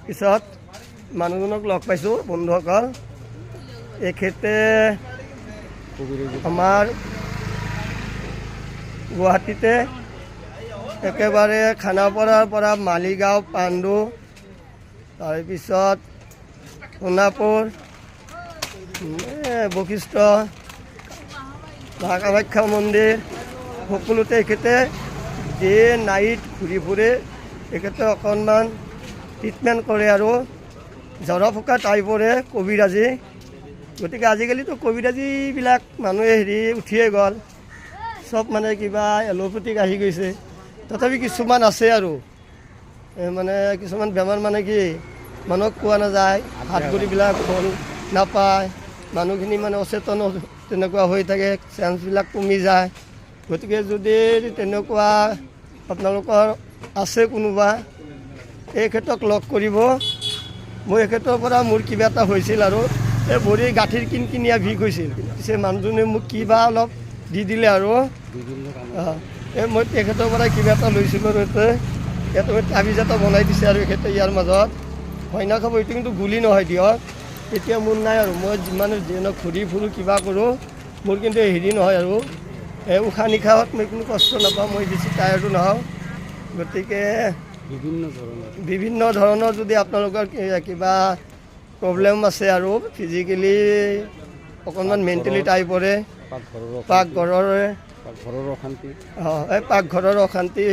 পিছত মানুহজনক লগ পাইছোঁ বন্ধুসকল। এখেতে আমাৰ গুৱাহাটীতে একেবাৰে খানাপাৰাৰ পৰা মালিগাঁও পাণ্ডু তাৰপিছত সোণাপুৰ বশিষ্ঠ মা কামাখ্যা মন্দিৰ সকলোতে এখেতে ডে নাইট ঘূৰি ফুৰে। এখেতে অকণমান ট্ৰিটমেণ্ট কৰে আৰু জ্বৰা ফুকা টাইপৰে কবিৰাজী। গতিকে আজিকালিতো কবিৰাজীবিলাক মানুহে উঠিয়ে গ'ল, চব মানে কিবা এলোপেথিক আহি গৈছে। তথাপি কিছুমান আছে আৰু মানে কিছুমান বেমাৰ মানে কি মানুহক কোৱা নাযায়, হাত ভৰিবিলাক ভাল নাপায়, মানুহখিনি মানে অচেতন তেনেকুৱা হৈ থাকে, চেঞ্চবিলাক কমি যায়। গতিকে যদি তেনেকুৱা আপোনালোকৰ আছে কোনোবা এখেতক লগ কৰিব। মই এখেতৰ পৰা মোৰ কিবা এটা হৈছিল আৰু এই ভৰিৰ গাঁঠিৰ কিনকিনীয়া বিষ হৈছিল, পিছে মানুহজনে মোক কিবা অলপ দি দিলে আৰু এই মই তেখেতৰ পৰা কিবা এটা লৈছিলোঁ আৰু ইয়াতে তাবিজ এটা বনাই দিছে আৰু এখেতে ইয়াৰ মাজত হয়না খাব। এইটো কিন্তু গুলি নহয় দিয়ক, এতিয়া মোৰ নাই আৰু মই যিমান যেনে ঘূৰি ফুৰোঁ কিবা কৰোঁ মোৰ কিন্তু নহয় আৰু উশাহ নিশাহত মই কোনো কষ্ট নাপাওঁ, মই বেছি টায়াৰ্ডো নহওঁ। গতিকে বিভিন্ন ধৰণৰ যদি আপোনালোকৰ কিবা প্ৰব্লেম আছে আৰু ফিজিকেলি অকণমান মেণ্টেলি টাইপৰে পাকঘৰৰ অশান্তি,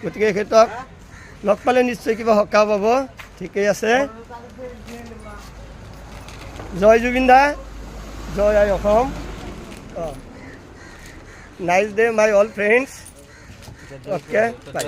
গতিকে সিহঁতক লগ পালে নিশ্চয় কিবা সকাহ পাব। ঠিকেই আছে। জয় জুবিন দা, জয় আই Assam. Nice day my all friends. Okay by.